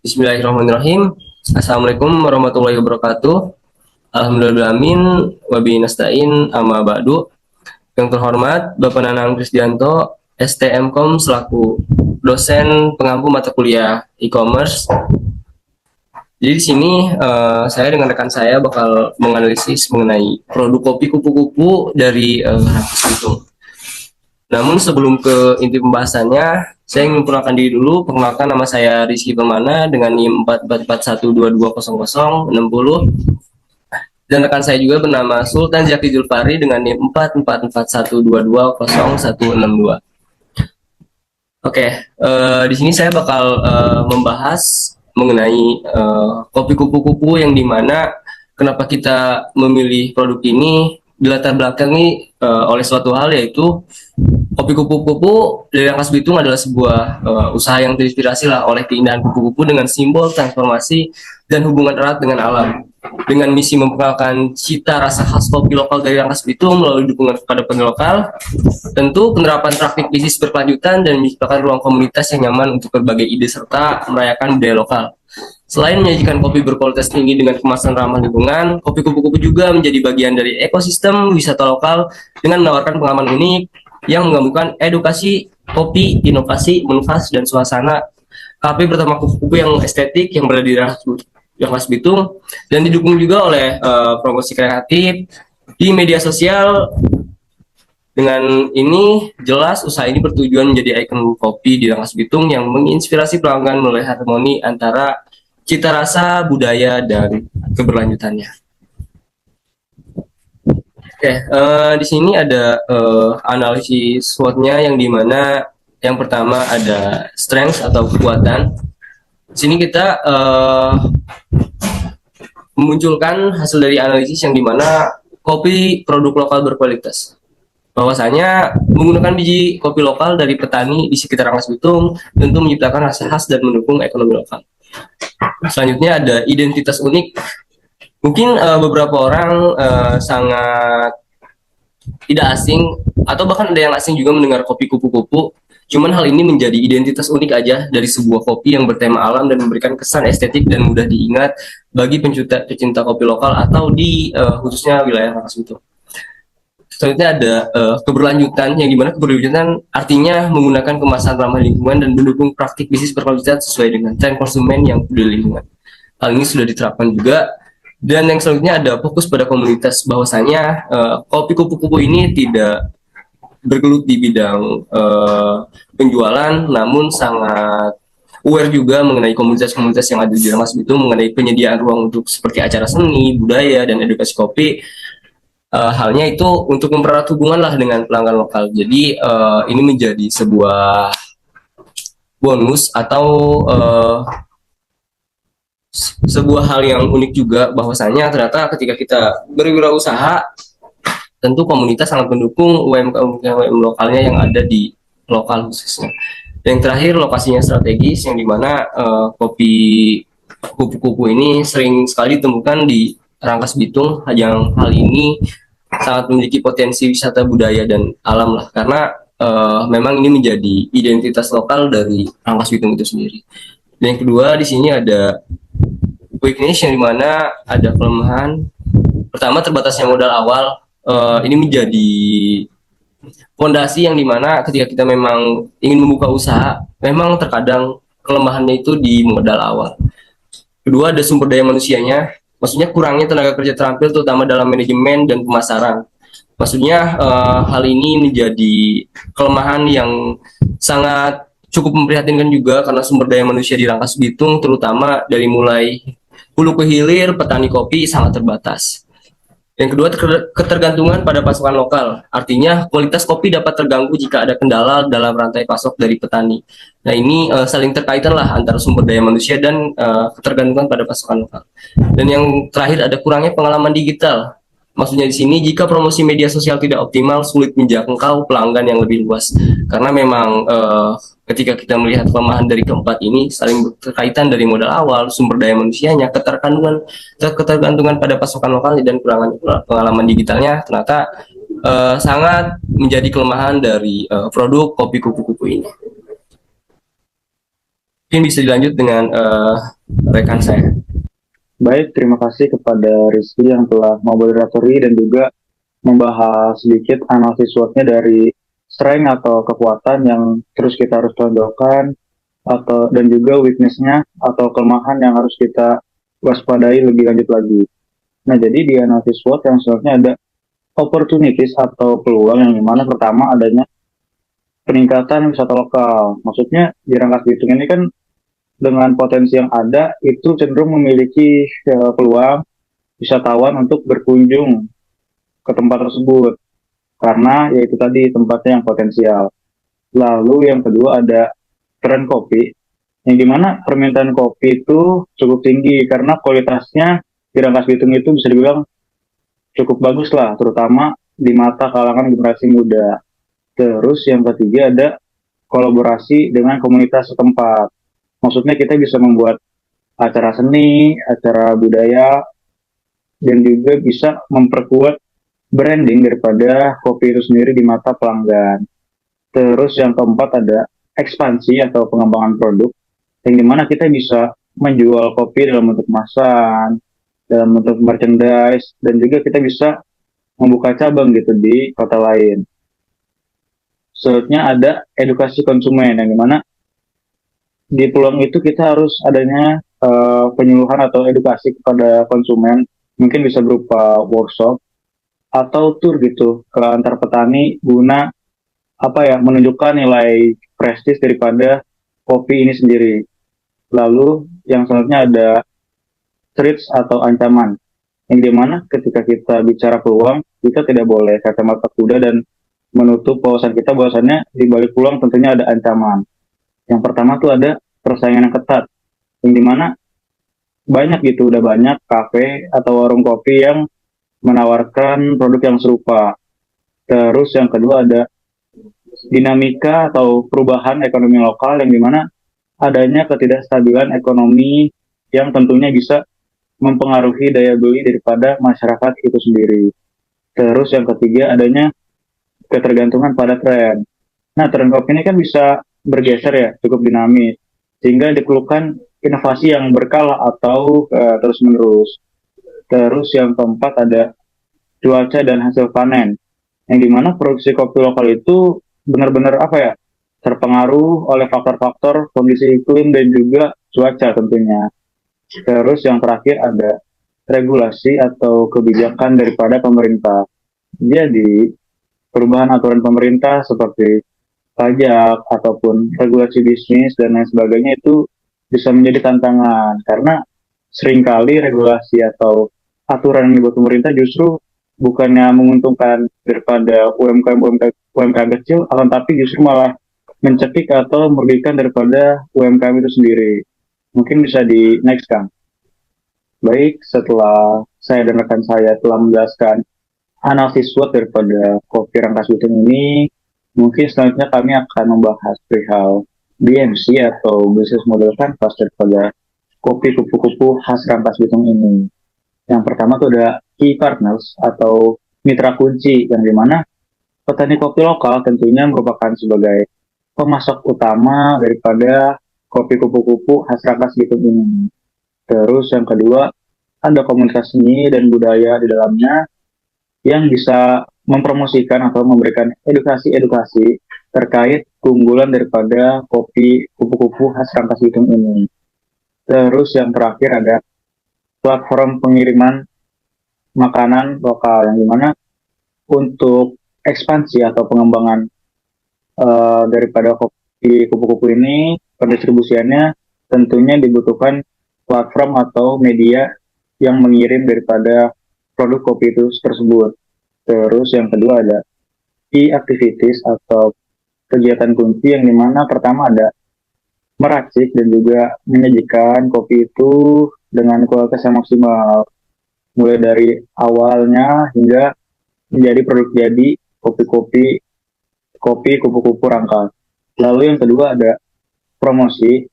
Bismillahirrahmanirrahim. Assalamualaikum warahmatullahi wabarakatuh. Alhamdulillahirrahmanirrahim. Wabihi nasta'in amma ba'du. Yang terhormat Bapak Nanang Krisdianto, STMkom selaku dosen pengampu mata kuliah e-commerce. Jadi di sini saya dengan rekan saya bakal menganalisis mengenai produk kopi kupu-kupu dari Rangkas Bitung. Namun sebelum ke inti pembahasannya, saya ingin memperkenalkan diri dulu. Perkenalkan, nama saya Rizky Permana dengan NIM 4441220060. Dan rekan saya juga bernama Sultan Zaki Julfari dengan NIM 4441220062. Oke, di sini saya bakal membahas mengenai kopi kupu-kupu yang dimana kenapa kita memilih produk ini dilatar belakangi oleh suatu hal, yaitu kopi kupu-kupu dari Rangkas Bitung adalah sebuah usaha yang terinspirasi lah oleh keindahan kupu-kupu dengan simbol transformasi dan hubungan erat dengan alam. Dengan misi memperkenalkan cita rasa khas kopi lokal dari Rangkas Bitung melalui dukungan kepada petani lokal, tentu penerapan praktik bisnis berkelanjutan dan menciptakan ruang komunitas yang nyaman untuk berbagai ide serta merayakan budaya lokal. Selain menyajikan kopi berkualitas tinggi dengan kemasan ramah lingkungan, kopi kupu-kupu juga menjadi bagian dari ekosistem wisata lokal dengan menawarkan pengalaman unik yang menggabungkan edukasi, kopi, inovasi, manfaat, dan suasana kafe bertema kupu-kupu yang estetik yang berada di Rangkas Bitung, dan didukung juga oleh promosi kreatif di media sosial. Dengan ini jelas usaha ini bertujuan menjadi ikon kopi di Rangkas Bitung yang menginspirasi pelanggan melalui harmoni antara cita rasa, budaya, dan keberlanjutannya. Oke, di sini ada analisis SWOT-nya yang dimana yang pertama ada strength atau kekuatan. Di sini kita memunculkan hasil dari analisis yang dimana kopi produk lokal berkualitas. Bahwasanya menggunakan biji kopi lokal dari petani di sekitar Rangkas Bitung tentu menciptakan rasa khas dan mendukung ekonomi lokal. Selanjutnya ada identitas unik. Mungkin beberapa orang sangat tidak asing atau bahkan ada yang asing juga mendengar kopi kupu-kupu. Cuman hal ini menjadi identitas unik aja dari sebuah kopi yang bertema alam dan memberikan kesan estetik dan mudah diingat bagi pecinta kopi lokal atau di khususnya wilayah Rangkas Bitung. Selanjutnya ada keberlanjutan, yang dimana keberlanjutan artinya menggunakan kemasan ramah lingkungan dan mendukung praktik bisnis berkualitas sesuai dengan tren konsumen yang peduli lingkungan. Hal ini sudah diterapkan juga. Dan yang selanjutnya ada fokus pada komunitas, bahwasanya kopi kupu-kupu ini tidak bergelut di bidang penjualan, namun sangat aware juga mengenai komunitas-komunitas yang ada di Rangkas Bitung mengenai penyediaan ruang untuk seperti acara seni, budaya, dan edukasi kopi. Halnya itu untuk mempererat hubungan lah dengan pelanggan lokal. Jadi ini menjadi sebuah bonus atau sebuah hal yang unik juga, bahwasanya ternyata ketika kita berwirausaha, tentu komunitas sangat mendukung UMKM lokalnya yang ada di lokal khususnya. Yang terakhir, lokasinya strategis, yang dimana kopi kupu-kupu ini sering sekali ditemukan di Rangkas Bitung. Yang hal ini sangat memiliki potensi wisata budaya dan alam lah, karena memang ini menjadi identitas lokal dari Rangkas Bitung itu sendiri. Dan yang kedua, di sini ada weakness, yang dimana ada kelemahan. Pertama, terbatasnya modal awal. Ini menjadi fondasi yang dimana ketika kita memang ingin membuka usaha, memang terkadang kelemahannya itu di modal awal. Kedua, ada sumber daya manusianya. Maksudnya kurangnya tenaga kerja terampil terutama dalam manajemen dan pemasaran. Maksudnya hal ini menjadi kelemahan yang sangat cukup memprihatinkan juga, karena sumber daya manusia di Rangkas Bitung terutama dari mulai hulu ke hilir petani kopi sangat terbatas. Yang kedua, ketergantungan pada pasokan lokal. Artinya kualitas kopi dapat terganggu jika ada kendala dalam rantai pasok dari petani. Nah, ini saling terkaitan lah antara sumber daya manusia dan ketergantungan pada pasokan lokal. Dan yang terakhir, ada kurangnya pengalaman digital. Maksudnya di sini, jika promosi media sosial tidak optimal, sulit menjangkau pelanggan yang lebih luas. Karena memang ketika kita melihat kelemahan dari keempat ini, saling berkaitan dari modal awal, sumber daya manusianya, ketergantungan pada pasokan lokal, dan kurangan pengalaman digitalnya, ternyata sangat menjadi kelemahan dari produk kopi kupu-kupu ini. Mungkin bisa dilanjut dengan rekan saya. Baik, terima kasih kepada Rizky yang telah moderatori dan juga membahas sedikit analisis SWOT-nya dari strength atau kekuatan yang terus kita harus tonjolkan atau dan juga weakness-nya atau kelemahan yang harus kita waspadai lebih lanjut lagi. Nah, jadi di analisis SWOT yang selanjutnya ada opportunities atau peluang yang dimana pertama adanya peningkatan wisata lokal. Maksudnya di Rangkas Bitung ini kan dengan potensi yang ada itu cenderung memiliki peluang wisatawan untuk berkunjung ke tempat tersebut karena yaitu tadi tempatnya yang potensial. Lalu yang kedua ada tren kopi yang dimana permintaan kopi itu cukup tinggi karena kualitasnya di Rangkas Bitung itu bisa dibilang cukup bagus lah, terutama di mata kalangan generasi muda. Terus yang ketiga ada kolaborasi dengan komunitas setempat. Maksudnya kita bisa membuat acara seni, acara budaya, dan juga bisa memperkuat branding daripada kopi itu sendiri di mata pelanggan. Terus yang keempat ada ekspansi atau pengembangan produk, yang dimana kita bisa menjual kopi dalam bentuk kemasan, dalam bentuk merchandise, dan juga kita bisa membuka cabang gitu di kota lain. Selanjutnya ada edukasi konsumen, yang dimana di peluang itu kita harus adanya penyuluhan atau edukasi kepada konsumen, mungkin bisa berupa workshop atau tour gitu ke antar petani guna apa ya menunjukkan nilai prestis daripada kopi ini sendiri. Lalu yang selanjutnya ada threats atau ancaman, yang dimana ketika kita bicara peluang kita tidak boleh kacamata kuda dan menutup wawasan kita bahwasannya di balik peluang tentunya ada ancaman. Yang pertama tuh ada persaingan yang ketat, yang dimana banyak gitu udah banyak kafe atau warung kopi yang menawarkan produk yang serupa. Terus yang kedua ada dinamika atau perubahan ekonomi lokal yang dimana adanya ketidakstabilan ekonomi yang tentunya bisa mempengaruhi daya beli daripada masyarakat itu sendiri. Terus yang ketiga adanya ketergantungan pada tren. Nah, tren kopi ini kan bisa bergeser ya, cukup dinamis, sehingga diperlukan inovasi yang berkala atau terus-menerus. Terus yang keempat ada cuaca dan hasil panen, yang dimana produksi kopi lokal itu benar-benar apa ya, terpengaruh oleh faktor-faktor kondisi iklim dan juga cuaca tentunya. Terus yang terakhir ada regulasi atau kebijakan daripada pemerintah. Jadi perubahan aturan pemerintah seperti pajak ataupun regulasi bisnis dan lain sebagainya itu bisa menjadi tantangan karena seringkali regulasi atau aturan yang dibuat pemerintah justru bukannya menguntungkan daripada UMKM kecil, akan tapi justru malah mencekik atau merugikan daripada UMKM itu sendiri. Mungkin bisa di next kan. Baik, setelah saya dan rekan saya telah menjelaskan analisis SWOT daripada kopi Rangkas Bitung ini, mungkin selanjutnya kami akan membahas perihal BMC atau Business Model Canvas daripada kopi kupu-kupu khas Rangkas Bitung ini. Yang pertama itu ada key partners atau mitra kunci, yang dimana petani kopi lokal tentunya merupakan sebagai pemasok utama daripada kopi kupu-kupu khas Rangkas Bitung ini. Terus yang kedua, ada komunitas seni dan budaya di dalamnya yang bisa mempromosikan atau memberikan edukasi-edukasi terkait keunggulan daripada kopi kupu-kupu khas Rangkas Bitung ini. Terus yang terakhir ada platform pengiriman makanan lokal, yang dimana untuk ekspansi atau pengembangan daripada kopi kupu-kupu ini, pendistribusiannya tentunya dibutuhkan platform atau media yang mengirim daripada produk kopi itu tersebut. Terus yang kedua ada key activities atau kegiatan kunci, yang dimana pertama ada meracik dan juga menyajikan kopi itu dengan kualitas yang maksimal, mulai dari awalnya hingga menjadi produk jadi kopi-kopi kopi kupu-kupu Rangkas. Lalu yang kedua ada promosi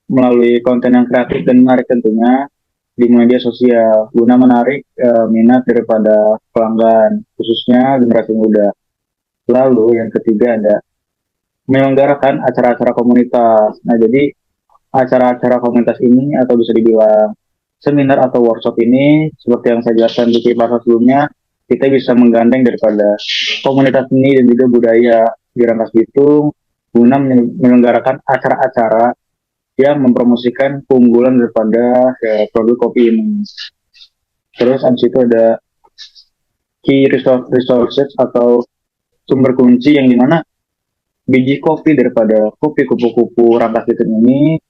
melalui konten yang kreatif dan menarik tentunya di media sosial guna menarik minat daripada pelanggan khususnya generasi muda. Lalu yang ketiga ada menyelenggarakan acara-acara komunitas. Nah, jadi acara-acara komunitas ini atau bisa dibilang seminar atau workshop ini seperti yang saya jelaskan di episode sebelumnya, kita bisa menggandeng daripada komunitas seni dan juga budaya di Rangkas Bitung guna menyelenggarakan acara-acara yang mempromosikan keunggulan daripada produk kopi ini. Terus abis itu ada key resources atau sumber kunci yang dimana biji kopi daripada kopi kupu-kupu Rangkas Bitung ini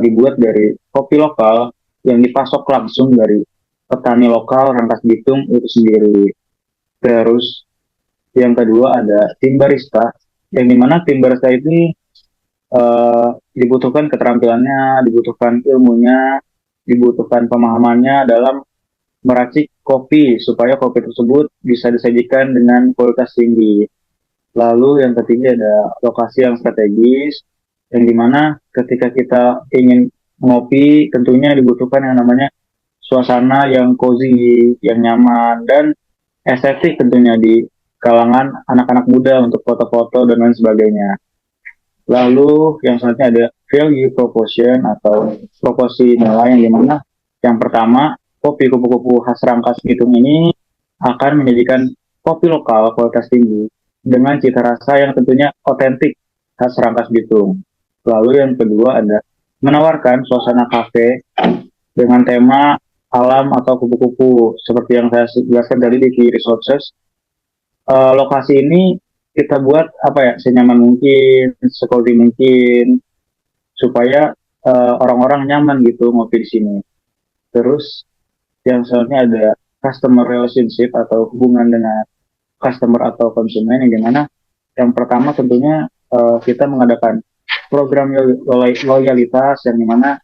dibuat dari kopi lokal yang dipasok langsung dari petani lokal Rangkas Bitung itu sendiri. Terus yang kedua ada tim barista, yang dimana tim barista ini dibutuhkan keterampilannya, dibutuhkan ilmunya, dibutuhkan pemahamannya dalam meracik kopi supaya kopi tersebut bisa disajikan dengan kualitas tinggi. Lalu yang ketiga ada lokasi yang strategis, yang dimana ketika kita ingin ngopi tentunya dibutuhkan yang namanya suasana yang cozy, yang nyaman, dan estetik tentunya di kalangan anak-anak muda untuk foto-foto dan lain sebagainya. Lalu yang selanjutnya ada value proposition atau proporsi nilai yang dimana yang pertama kopi kupu-kupu khas Rangkas Bitung ini akan menjadikan kopi lokal kualitas tinggi dengan cita rasa yang tentunya otentik khas Rangkas Bitung. Lalu yang kedua ada menawarkan suasana kafe dengan tema alam atau kupu-kupu seperti yang saya jelaskan tadi di Key Resources. Lokasi ini kita buat apa ya senyaman mungkin, secozy mungkin supaya orang-orang nyaman gitu ngopi di sini. Terus yang selanjutnya ada customer relationship atau hubungan dengan customer atau konsumen yang dimana yang pertama tentunya kita mengadakan program loyalitas yang dimana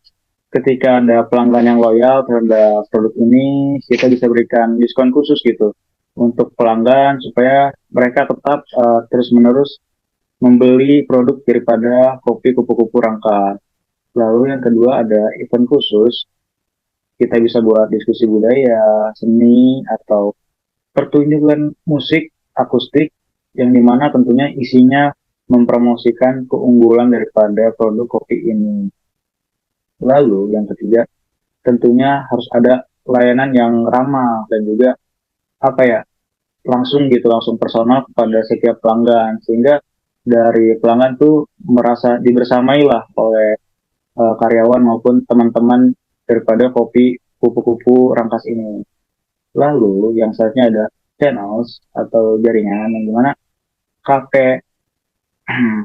ketika ada pelanggan yang loyal terhadap produk ini kita bisa berikan diskon khusus gitu untuk pelanggan supaya mereka tetap terus-menerus membeli produk daripada kopi kupu-kupu Rangkas. Lalu yang kedua ada event khusus, kita bisa buat diskusi budaya, seni, atau pertunjukan musik akustik yang dimana tentunya isinya mempromosikan keunggulan daripada produk kopi ini. Lalu yang ketiga tentunya harus ada layanan yang ramah dan juga apa ya langsung personal kepada setiap pelanggan sehingga dari pelanggan tuh merasa dibersamai lah oleh karyawan maupun teman-teman daripada kopi kupu-kupu Rangkas ini. Lalu yang selanjutnya ada channels atau jaringan yang dimana kafe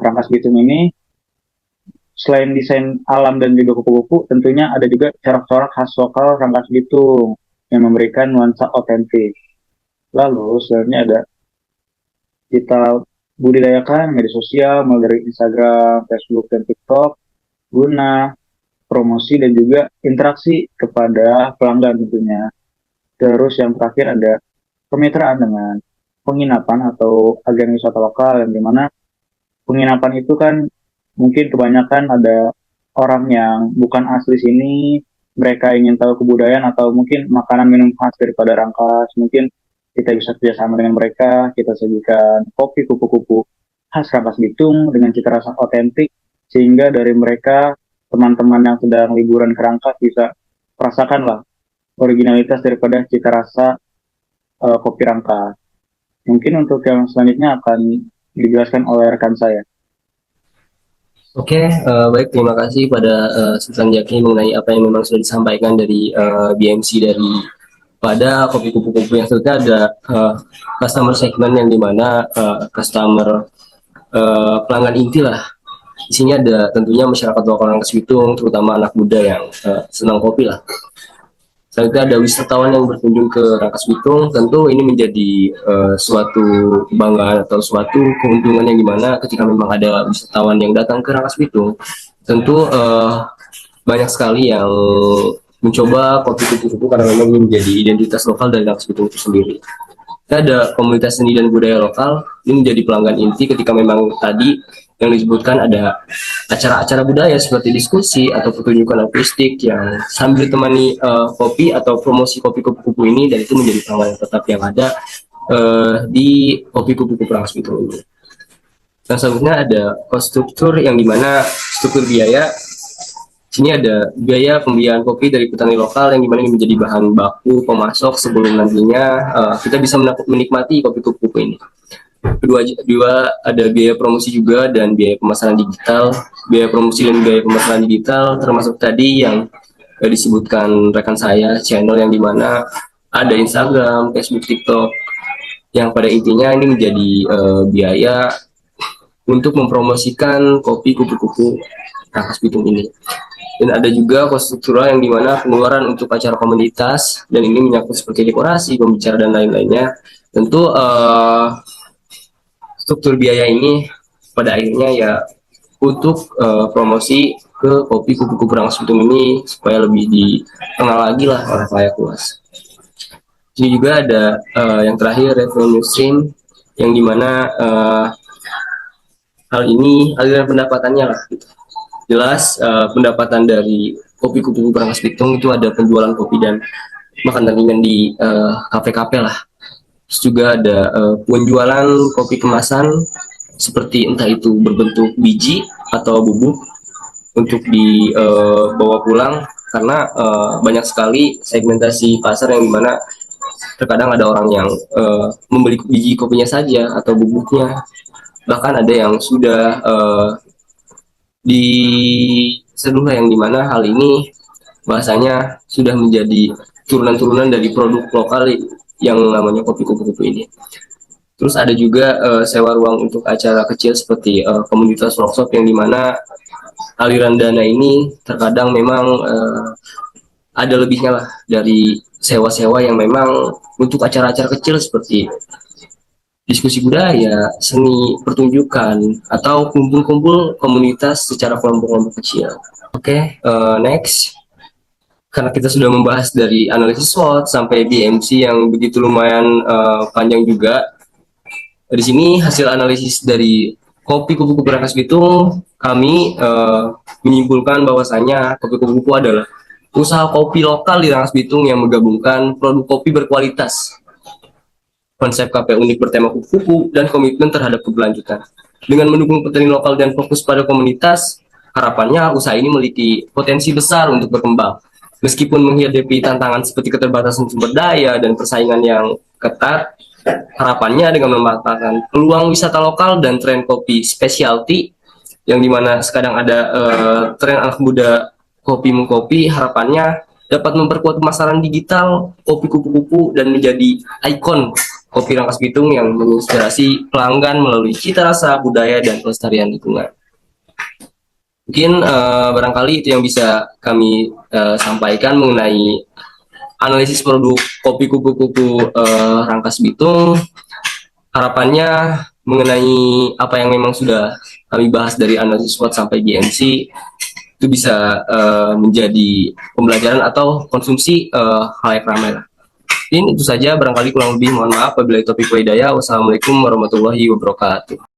Rangkas Bitung ini selain desain alam dan juga kupu-kupu tentunya ada juga corak-corak khas lokal Rangkas Bitung yang memberikan nuansa otentik. Lalu selanjutnya ada kita budidayakan media sosial mulai dari Instagram, Facebook, dan TikTok guna promosi dan juga interaksi kepada pelanggan tentunya. Terus yang terakhir ada kemitraan dengan penginapan atau agen wisata lokal yang dimana penginapan itu kan mungkin kebanyakan ada orang yang bukan asli sini, mereka ingin tahu kebudayaan atau mungkin makanan minum khas daripada Rangkas, mungkin kita bisa kerjasama dengan mereka, kita sajikan kopi kupu-kupu khas Rangkas Bitung dengan cita rasa otentik, sehingga dari mereka, teman-teman yang sedang liburan ke Rangkas bisa merasakanlah originalitas daripada cita rasa kopi Rangkas. Mungkin untuk yang selanjutnya akan dijelaskan oleh rekan saya. Oke, baik, terima kasih pada Sultan Jaki mengenai apa yang memang sudah disampaikan dari BMC dari pada kopi kupu-kupu. Yang selanjutnya ada customer segment yang dimana customer pelanggan inti lah. Di sini ada tentunya masyarakat lokal Rangkas Bitung, terutama anak muda yang senang kopi lah. Selanjutnya ada wisatawan yang berkunjung ke Rangkas Bitung, tentu ini menjadi suatu kebanggaan atau suatu keuntungan yang dimana ketika memang ada wisatawan yang datang ke Rangkas Bitung, tentu banyak sekali yang mencoba kopi kupu-kupu karena memang ini menjadi identitas lokal dari Rangkas Bitung itu sendiri. Kita ada komunitas seni dan budaya lokal, ini menjadi pelanggan inti ketika memang tadi yang disebutkan ada acara-acara budaya seperti diskusi atau pertunjukan akustik yang sambil temani kopi atau promosi kopi kupu-kupu ini, dan itu menjadi pelanggan tetap yang ada di kopi kupu-kupu Rangkas Bitung ini. Dan selanjutnya ada cost struktur yang dimana struktur biaya Sini ada biaya pembelian kopi dari petani lokal yang dimana ini menjadi bahan baku pemasok sebelum nantinya kita bisa menikmati kopi kupu-kupu ini. Kedua ada biaya promosi juga dan biaya pemasaran digital. Biaya promosi dan biaya pemasaran digital termasuk tadi yang disebutkan rekan saya, channel yang dimana ada Instagram, Facebook, TikTok, yang pada intinya ini menjadi biaya untuk mempromosikan kopi kupu-kupu Rangkas Bitung ini. Dan ada juga kos struktural yang dimana pengeluaran untuk acara komunitas dan ini menyangkut seperti dekorasi, pembicara dan lain-lainnya. Tentu struktur biaya ini pada akhirnya ya untuk promosi ke kopi kupu-kupu Rangkas Bitung ini supaya lebih dikenal lagi lah oleh khalayak luas. Ini juga ada yang terakhir revenue stream yang dimana hal ini aliran pendapatannya lah gitu. Jelas pendapatan dari kopi kupu-kupu Rangkas Bitung itu ada penjualan kopi dan makanan ringan di kafe-kafe lah. Terus juga ada penjualan kopi kemasan seperti entah itu berbentuk biji atau bubuk untuk dibawa pulang karena banyak sekali segmentasi pasar yang dimana terkadang ada orang yang membeli biji kopinya saja atau bubuknya, bahkan ada yang sudah diseduh yang dimana hal ini bahasanya sudah menjadi turunan-turunan dari produk lokal yang namanya kopi kupu-kupu ini. Terus ada juga sewa ruang untuk acara kecil seperti komunitas workshop yang dimana aliran dana ini terkadang memang ada lebihnya lah dari sewa-sewa yang memang untuk acara-acara kecil seperti diskusi budaya, seni pertunjukan, atau kumpul-kumpul komunitas secara kelompok-kelompok kecil. Oke, next. Karena kita sudah membahas dari analisis SWOT sampai BMC yang begitu lumayan panjang juga. Di sini hasil analisis dari kopi kupu-kupu Rangkas Bitung, kami menyimpulkan bahwasanya kopi kupu-kupu adalah usaha kopi lokal di Rangkas Bitung yang menggabungkan produk kopi berkualitas, konsep kafe unik bertema kupu-kupu, dan komitmen terhadap keberlanjutan. Dengan mendukung petani lokal dan fokus pada komunitas, harapannya usaha ini memiliki potensi besar untuk berkembang. Meskipun menghadapi tantangan seperti keterbatasan sumber daya dan persaingan yang ketat, harapannya dengan memanfaatkan peluang wisata lokal dan tren kopi specialty, yang dimana sekarang ada tren anak muda kopi mengkopi, harapannya dapat memperkuat pemasaran digital kopi kupu-kupu dan menjadi ikon kopi Rangkas Bitung yang menginspirasi pelanggan melalui cita rasa, budaya, dan pelestarian lingkungan. Mungkin barangkali itu yang bisa kami sampaikan mengenai analisis produk kopi kupu-kupu Rangkas Bitung. Harapannya mengenai apa yang memang sudah kami bahas dari analisis SWOT sampai GMC itu bisa menjadi pembelajaran atau konsumsi khalayak ramai lah. Mungkin itu saja, barangkali kurang lebih mohon maaf. Wabillahi taufiq wal hidayah. Wassalamualaikum warahmatullahi wabarakatuh.